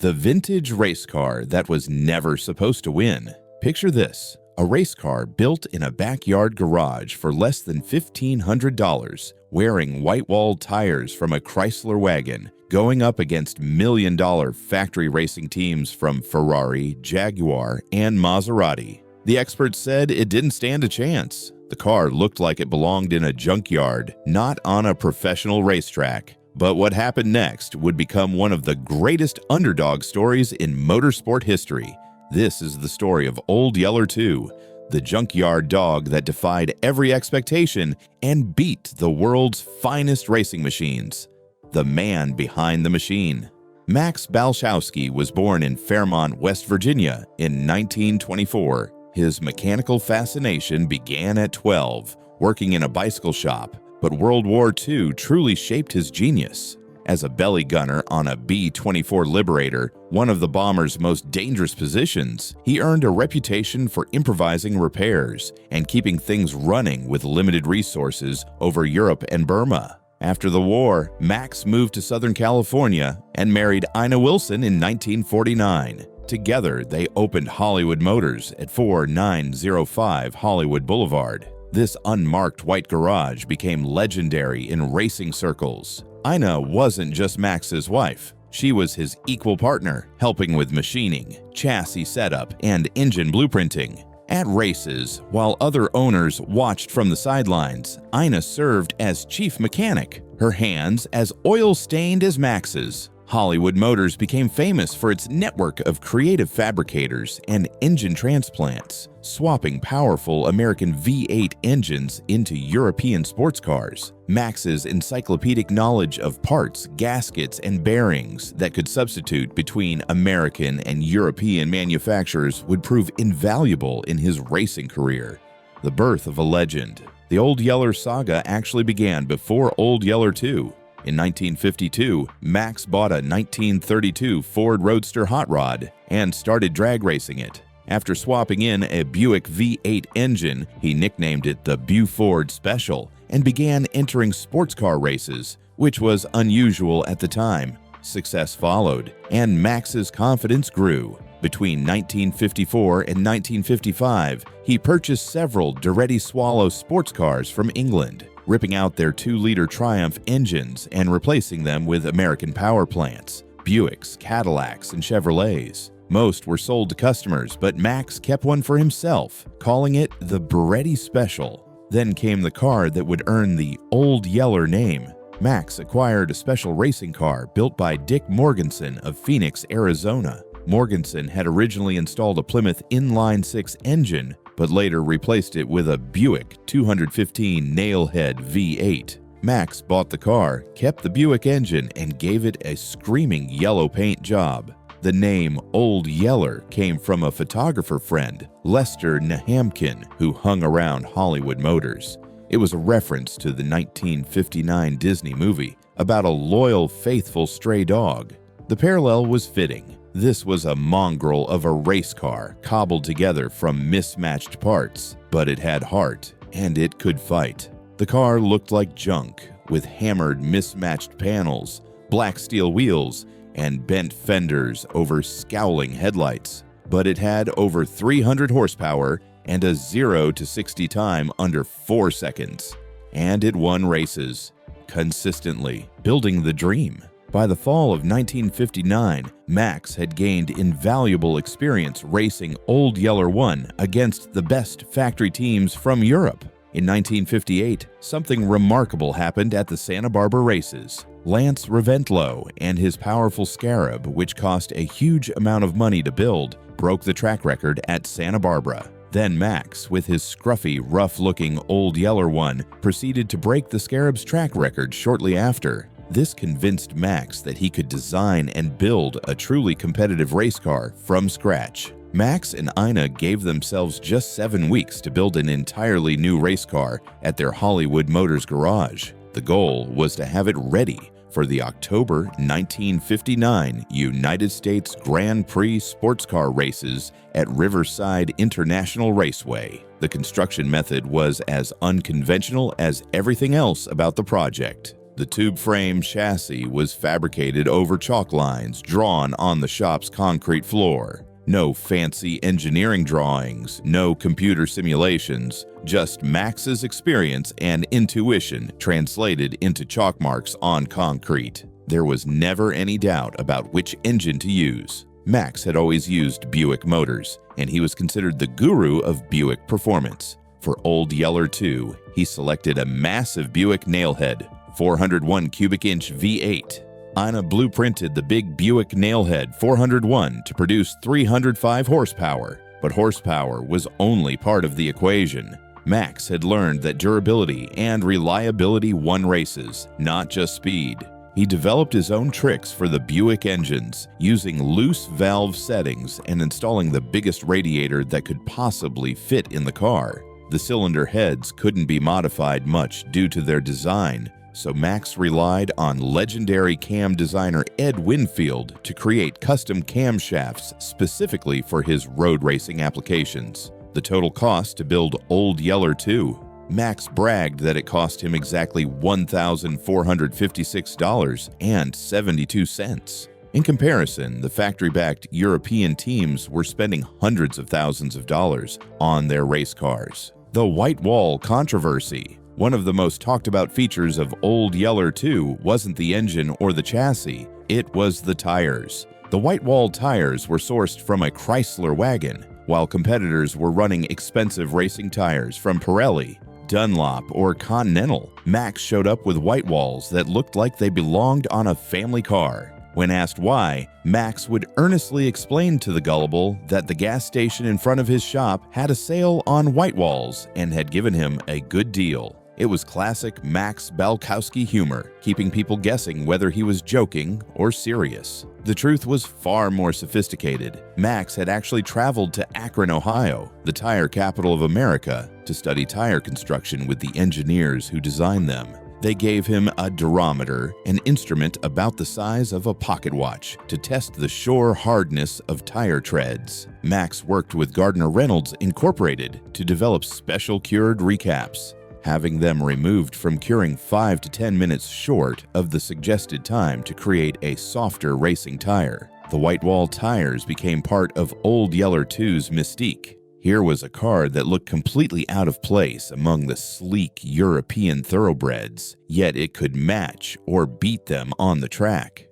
The vintage race car that was never supposed to win. Picture this, a race car built in a backyard garage for less than $1,500, wearing Whitewall tires from a Chrysler wagon, going up against million-dollar factory racing teams from Ferrari, Jaguar, and Maserati. The experts said it didn't stand a chance. The car looked like it belonged in a junkyard, not on a professional racetrack. But what happened next would become one of the greatest underdog stories in motorsport history. This is the story of Old Yeller 2, the junkyard dog that defied every expectation and beat the world's finest racing machines. The man behind the machine. Max Balchowsky was born in Fairmont, West Virginia in 1924. His mechanical fascination began at 12, working in a bicycle shop, but World War II truly shaped his genius. As a belly gunner on a B-24 Liberator, one of the bomber's most dangerous positions, he earned a reputation for improvising repairs and keeping things running with limited resources over Europe and Burma. After the war, Max moved to Southern California and married Ina Wilson in 1949. Together, they opened Hollywood Motors at 4905 Hollywood Boulevard. This unmarked white garage became legendary in racing circles. Ina wasn't just Max's wife. She was his equal partner, helping with machining, chassis setup, and engine blueprinting. At races, while other owners watched from the sidelines, Ina served as chief mechanic, her hands as oil-stained as Max's. Hollywood Motors became famous for its network of creative fabricators and engine transplants, swapping powerful American V8 engines into European sports cars. Max's encyclopedic knowledge of parts, gaskets, and bearings that could substitute between American and European manufacturers would prove invaluable in his racing career. The birth of a legend. The Old Yeller saga actually began before Old Yeller 2. In 1952, Max bought a 1932 Ford Roadster hot rod and started drag racing it. After swapping in a Buick V8 engine, he nicknamed it the Buford Special and began entering sports car races, which was unusual at the time. Success followed, and Max's confidence grew. Between 1954 and 1955, he purchased several Duretti Swallow sports cars from England, ripping out their 2-liter Triumph engines and replacing them with American power plants, Buicks, Cadillacs, and Chevrolets. Most were sold to customers, but Max kept one for himself, calling it the Duretti Special. Then came the car that would earn the Old Yeller name. Max acquired a special racing car built by Dick Morganson of Phoenix, Arizona. Morganson had originally installed a Plymouth inline-6 engine, but later replaced it with a Buick 215 Nailhead V8. Max bought the car, kept the Buick engine, and gave it a screaming yellow paint job. The name Old Yeller came from a photographer friend, Lester Nahamkin, who hung around Hollywood Motors. It was a reference to the 1959 Disney movie about a loyal, faithful stray dog. The parallel was fitting. This was a mongrel of a race car cobbled together from mismatched parts, but it had heart, and it could fight. The car looked like junk, with hammered mismatched panels, black steel wheels, and bent fenders over scowling headlights. But it had over 300 horsepower and a 0 to 60 time under 4 seconds. And it won races, consistently, building the dream. By the fall of 1959, Max had gained invaluable experience racing Old Yeller 1 against the best factory teams from Europe. In 1958, something remarkable happened at the Santa Barbara races. Lance Reventlow and his powerful Scarab, which cost a huge amount of money to build, broke the track record at Santa Barbara. Then Max, with his scruffy, rough-looking Old Yeller 1, proceeded to break the Scarab's track record shortly after. This convinced Max that he could design and build a truly competitive race car from scratch. Max and Ina gave themselves just 7 weeks to build an entirely new race car at their Hollywood Motors garage. The goal was to have it ready for the October 1959 United States Grand Prix sports car races at Riverside International Raceway. The construction method was as unconventional as everything else about the project. The tube frame chassis was fabricated over chalk lines drawn on the shop's concrete floor. No fancy engineering drawings, no computer simulations, just Max's experience and intuition translated into chalk marks on concrete. There was never any doubt about which engine to use. Max had always used Buick motors, and he was considered the guru of Buick performance. For Old Yeller 2, he selected a massive Buick nailhead, 401 cubic inch V8. Ina blueprinted the big Buick Nailhead 401 to produce 305 horsepower, but horsepower was only part of the equation. Max had learned that durability and reliability won races, not just speed. He developed his own tricks for the Buick engines, using loose valve settings and installing the biggest radiator that could possibly fit in the car. The cylinder heads couldn't be modified much due to their design, so Max relied on legendary cam designer Ed Winfield to create custom camshafts specifically for his road racing applications. The total cost to build Old Yeller 2. Max bragged that it cost him exactly $1,456.72. In comparison, the factory-backed European teams were spending hundreds of thousands of dollars on their race cars. The Whitewall controversy. One of the most talked about features of Old Yeller 2 wasn't the engine or the chassis, it was the tires. The Whitewall tires were sourced from a Chrysler wagon, while competitors were running expensive racing tires from Pirelli, Dunlop, or Continental. Max showed up with Whitewalls that looked like they belonged on a family car. When asked why, Max would earnestly explain to the gullible that the gas station in front of his shop had a sale on Whitewalls and had given him a good deal. It was classic Max Balchowsky humor, keeping people guessing whether he was joking or serious. The truth was far more sophisticated. Max had actually traveled to Akron, Ohio, the tire capital of America, to study tire construction with the engineers who designed them. They gave him a durometer, an instrument about the size of a pocket watch, to test the shore hardness of tire treads. Max worked with Gardner Reynolds Incorporated to develop special cured recaps, having them removed from curing 5 to 10 minutes short of the suggested time to create a softer racing tire. The Whitewall tires became part of Old Yeller 2's mystique. Here was a car that looked completely out of place among the sleek European thoroughbreds, yet it could match or beat them on the track.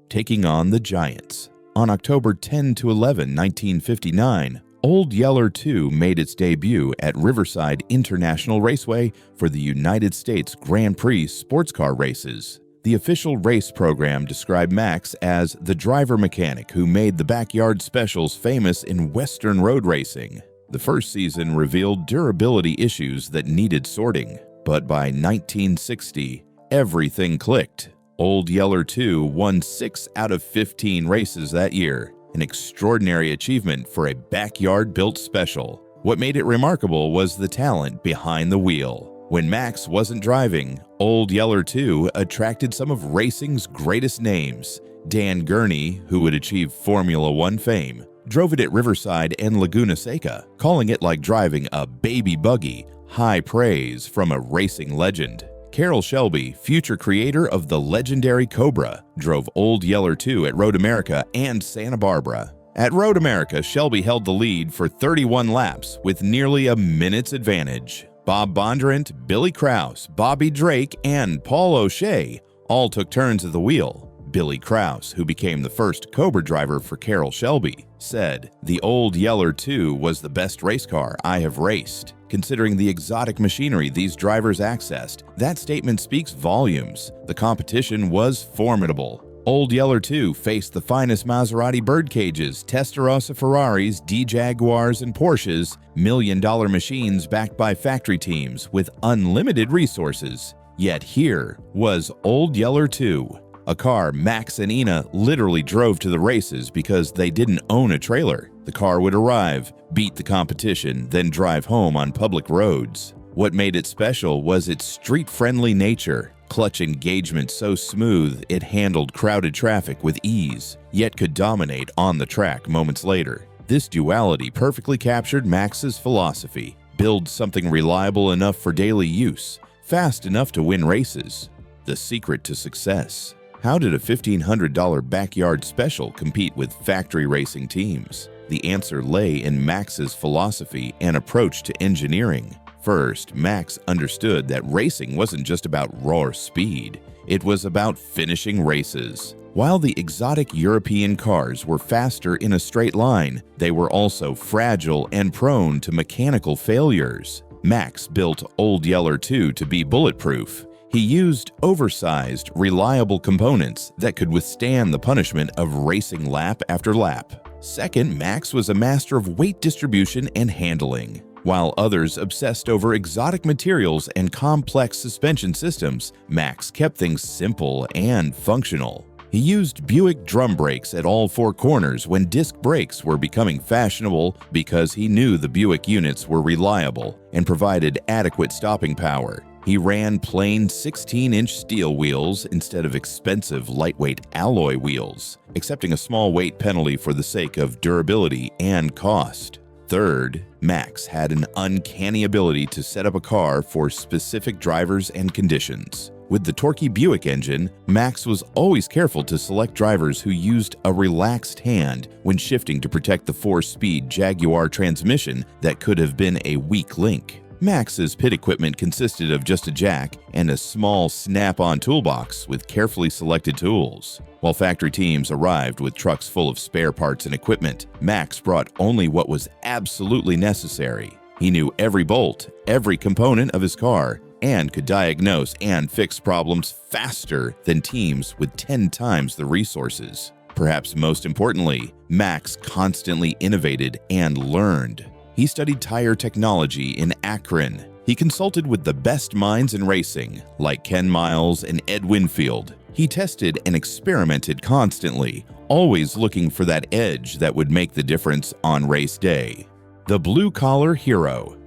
Taking on the Giants. On October 10 to 11, 1959, Old Yeller 2 made its debut at Riverside International Raceway for the United States Grand Prix sports car races. The official race program described Max as the driver mechanic who made the backyard specials famous in Western road racing. The first season revealed durability issues that needed sorting, but by 1960, everything clicked. Old Yeller 2 won 6 out of 15 races that year, an extraordinary achievement for a backyard-built special. What made it remarkable was the talent behind the wheel. When Max wasn't driving, Old Yeller 2 attracted some of racing's greatest names. Dan Gurney, who would achieve Formula One fame, drove it at Riverside and Laguna Seca, calling it like driving a baby buggy, high praise from a racing legend. Carroll Shelby, future creator of the legendary Cobra, drove Old Yeller 2 at Road America and Santa Barbara. At Road America, Shelby held the lead for 31 laps with nearly a minute's advantage. Bob Bondurant, Billy Krause, Bobby Drake, and Paul O'Shea all took turns at the wheel. Billy Krause, who became the first Cobra driver for Carroll Shelby, said, "The Old Yeller 2 was the best race car I have raced. Considering the exotic machinery these drivers accessed, that statement speaks volumes. The competition was formidable." Old Yeller 2 faced the finest Maserati birdcages, Testarossa Ferraris, Jaguars, and Porsches, million-dollar machines backed by factory teams with unlimited resources. Yet here was Old Yeller 2. A car Max and Ina literally drove to the races because they didn't own a trailer. The car would arrive, beat the competition, then drive home on public roads. What made it special was its street-friendly nature. Clutch engagement so smooth it handled crowded traffic with ease, yet could dominate on the track moments later. This duality perfectly captured Max's philosophy: build something reliable enough for daily use, fast enough to win races. The secret to success. How did a $1,500 backyard special compete with factory racing teams? The answer lay in Max's philosophy and approach to engineering. First, Max understood that racing wasn't just about raw speed. It was about finishing races. While the exotic European cars were faster in a straight line, they were also fragile and prone to mechanical failures. Max built Old Yeller 2 to be bulletproof. He used oversized, reliable components that could withstand the punishment of racing lap after lap. Second, Max was a master of weight distribution and handling. While others obsessed over exotic materials and complex suspension systems, Max kept things simple and functional. He used Buick drum brakes at all four corners when disc brakes were becoming fashionable because he knew the Buick units were reliable and provided adequate stopping power. He ran plain 16-inch steel wheels instead of expensive lightweight alloy wheels, accepting a small weight penalty for the sake of durability and cost. Third, Max had an uncanny ability to set up a car for specific drivers and conditions. With the torquey Buick engine, Max was always careful to select drivers who used a relaxed hand when shifting to protect the 4-speed Jaguar transmission that could have been a weak link. Max's pit equipment consisted of just a jack and a small snap-on toolbox with carefully selected tools. While factory teams arrived with trucks full of spare parts and equipment, Max brought only what was absolutely necessary. He knew every bolt, every component of his car, and could diagnose and fix problems faster than teams with 10 times the resources. Perhaps most importantly, Max constantly innovated and learned. He studied tire technology in Akron. He consulted with the best minds in racing, like Ken Miles and Ed Winfield. He tested and experimented constantly, always looking for that edge that would make the difference on race day. The blue-collar hero.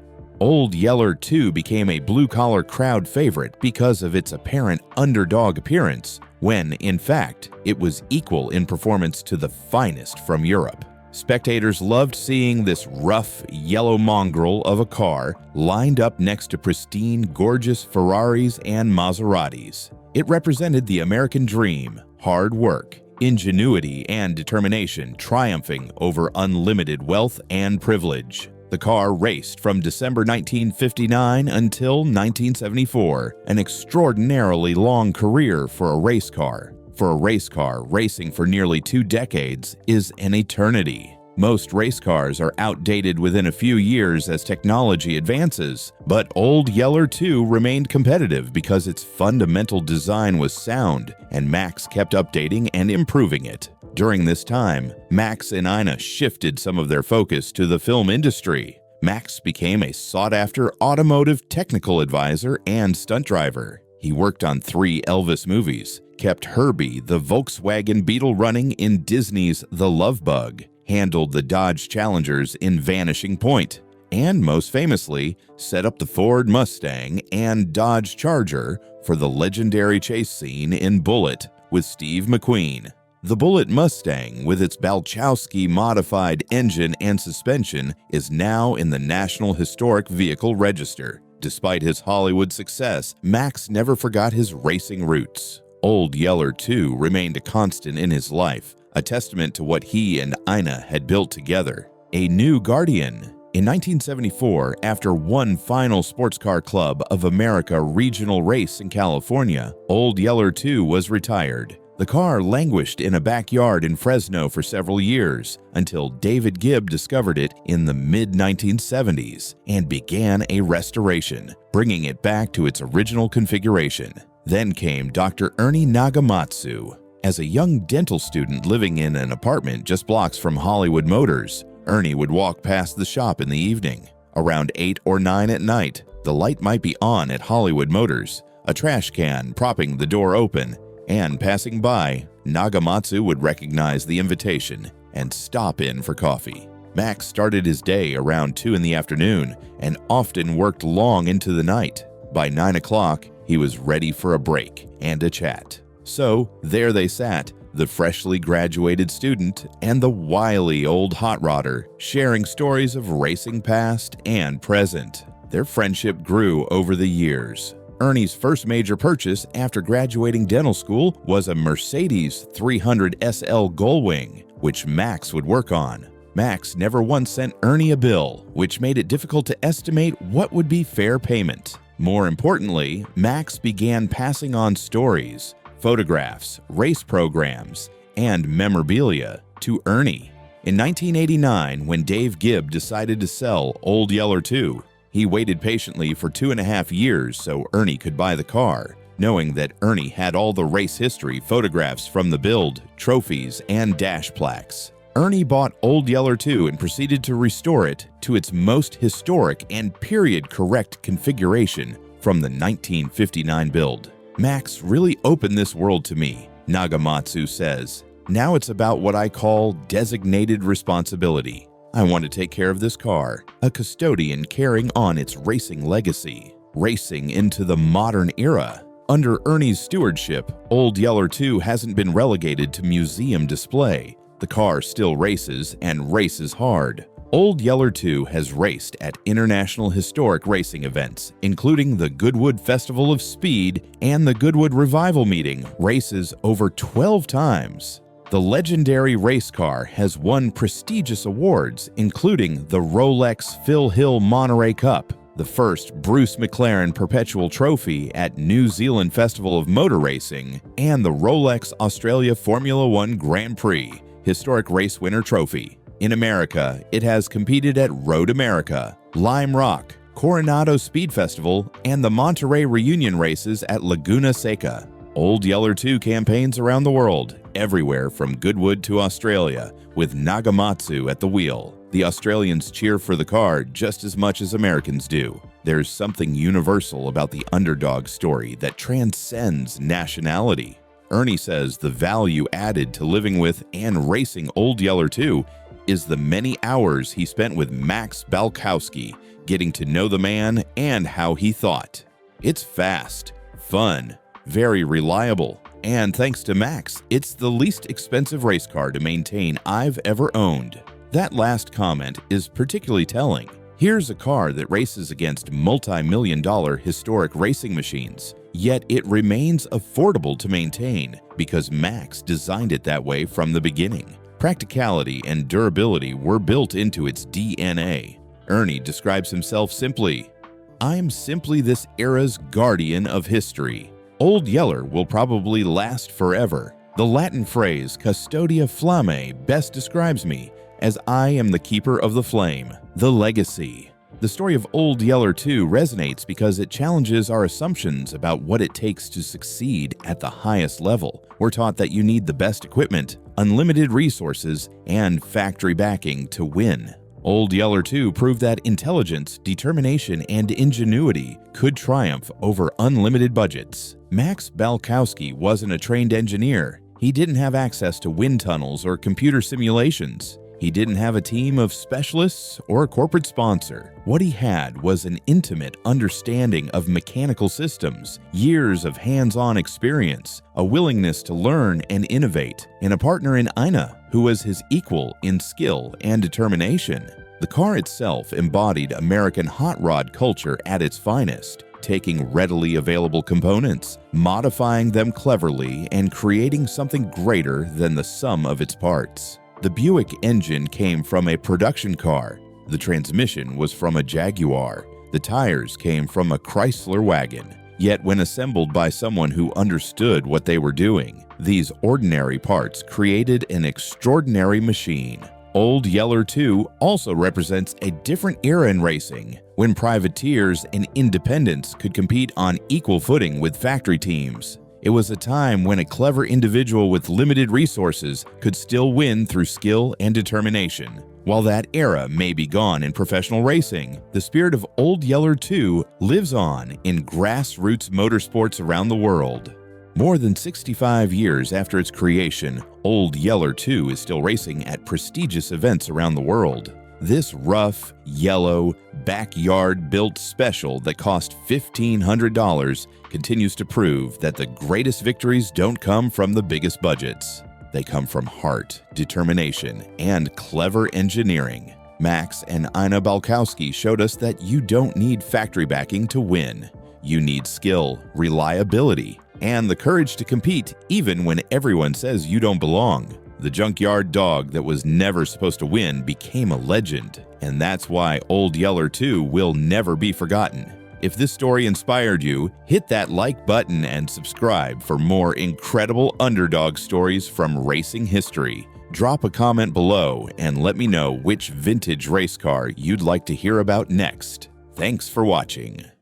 Old Yeller 2 became a blue-collar crowd favorite because of its apparent underdog appearance, when, in fact, it was equal in performance to the finest from Europe. Spectators loved seeing this rough, yellow mongrel of a car lined up next to pristine, gorgeous Ferraris and Maseratis. It represented the American dream, hard work, ingenuity, and determination triumphing over unlimited wealth and privilege. The car raced from December 1959 until 1974, an extraordinarily long career for a race car. For a race car, racing for nearly 2 decades is an eternity. Most race cars are outdated within a few years as technology advances, but Old Yeller 2 remained competitive because its fundamental design was sound, and Max kept updating and improving it. During this time, Max and Ina shifted some of their focus to the film industry. Max became a sought-after automotive technical advisor and stunt driver. He worked on 3 Elvis movies, kept Herbie the Volkswagen Beetle running in Disney's The Love Bug, handled the Dodge Challengers in Vanishing Point, and most famously, set up the Ford Mustang and Dodge Charger for the legendary chase scene in Bullitt with Steve McQueen. The Bullitt Mustang, with its Balchowsky modified engine and suspension, is now in the National Historic Vehicle Register. Despite his Hollywood success, Max never forgot his racing roots. Old Yeller 2 remained a constant in his life, a testament to what he and Ina had built together. A new guardian. In 1974, after one final Sports Car Club of America regional race in California, Old Yeller 2 was retired. The car languished in a backyard in Fresno for several years until David Gibb discovered it in the mid-1970s and began a restoration, bringing it back to its original configuration. Then came Dr. Ernie Nagamatsu. As a young dental student living in an apartment just blocks from Hollywood Motors, Ernie would walk past the shop in the evening. Around 8 or 9 at night, the light might be on at Hollywood Motors, a trash can propping the door open, and passing by, Nagamatsu would recognize the invitation and stop in for coffee. Max started his day around 2 in the afternoon and often worked long into the night. By 9 o'clock, he was ready for a break and a chat. So there they sat, the freshly graduated student and the wily old hot rodder, sharing stories of racing past and present. Their friendship grew over the years. Ernie's first major purchase after graduating dental school was a Mercedes 300 SL Gullwing, which Max would work on. Max never once sent Ernie a bill, which made it difficult to estimate what would be fair payment. More importantly, Max began passing on stories, photographs, race programs, and memorabilia to Ernie. In 1989, when Dave Gibb decided to sell Old Yeller 2, he waited patiently for 2.5 years so Ernie could buy the car, knowing that Ernie had all the race history, photographs from the build, trophies, and dash plaques. Ernie bought Old Yeller 2 and proceeded to restore it to its most historic and period-correct configuration from the 1959 build. Max really opened this world to me, Nagamatsu says. Now it's about what I call designated responsibility. I want to take care of this car, a custodian carrying on its racing legacy, racing into the modern era. Under Ernie's stewardship, Old Yeller 2 hasn't been relegated to museum display. The car still races and races hard. Old Yeller 2 has raced at international historic racing events, including the Goodwood Festival of Speed and the Goodwood Revival Meeting, races over 12 times. The legendary race car has won prestigious awards, including the Rolex Phil Hill Monterey Cup, the first Bruce McLaren Perpetual Trophy at New Zealand Festival of Motor Racing, and the Rolex Australia Formula One Grand Prix Historic Race Winner Trophy. In America, it has competed at Road America, Lime Rock, Coronado Speed Festival, and the Monterey Reunion races at Laguna Seca. Old Yeller 2 campaigns around the world, everywhere from Goodwood to Australia, with Nagamatsu at the wheel. The Australians cheer for the car just as much as Americans do. There's something universal about the underdog story that transcends nationality. Ernie says the value added to living with and racing Old Yeller 2 is the many hours he spent with Max Balchowsky, getting to know the man and how he thought. It's fast, fun, very reliable, and thanks to Max, it's the least expensive race car to maintain I've ever owned. That last comment is particularly telling. Here's a car that races against multi-million-dollar historic racing machines, yet it remains affordable to maintain because Max designed it that way from the beginning. Practicality and durability were built into its DNA. Ernie describes himself simply, "I'm simply this era's guardian of history. Old Yeller will probably last forever. The Latin phrase custodia flammae best describes me, as I am the keeper of the flame, the legacy." The story of Old Yeller 2 resonates because it challenges our assumptions about what it takes to succeed at the highest level. We're taught that you need the best equipment, unlimited resources, and factory backing to win. Old Yeller 2 proved that intelligence, determination, and ingenuity could triumph over unlimited budgets. Max Balchowsky wasn't a trained engineer. He didn't have access to wind tunnels or computer simulations. He didn't have a team of specialists or a corporate sponsor. What he had was an intimate understanding of mechanical systems, years of hands-on experience, a willingness to learn and innovate, and a partner in Ina who was his equal in skill and determination. The car itself embodied American hot rod culture at its finest, taking readily available components, modifying them cleverly, and creating something greater than the sum of its parts. The Buick engine came from a production car. The transmission was from a Jaguar. The tires came from a Chrysler wagon. Yet when assembled by someone who understood what they were doing, these ordinary parts created an extraordinary machine. Old Yeller 2 also represents a different era in racing, when privateers and independents could compete on equal footing with factory teams. It was a time when a clever individual with limited resources could still win through skill and determination. While that era may be gone in professional racing, the spirit of Old Yeller 2 lives on in grassroots motorsports around the world. More than 65 years after its creation, Old Yeller 2 is still racing at prestigious events around the world. This rough, yellow, backyard-built special that cost $1,500 continues to prove that the greatest victories don't come from the biggest budgets. They come from heart, determination, and clever engineering. Max and Ina Balchowsky showed us that you don't need factory backing to win. You need skill, reliability, and the courage to compete even when everyone says you don't belong. The Junkyard Dog that was never supposed to win became a legend, and that's why Old Yeller 2 will never be forgotten. If this story inspired you, hit that like button and subscribe for more incredible underdog stories from racing history. Drop a comment below and let me know which vintage race car you'd like to hear about next. Thanks for watching.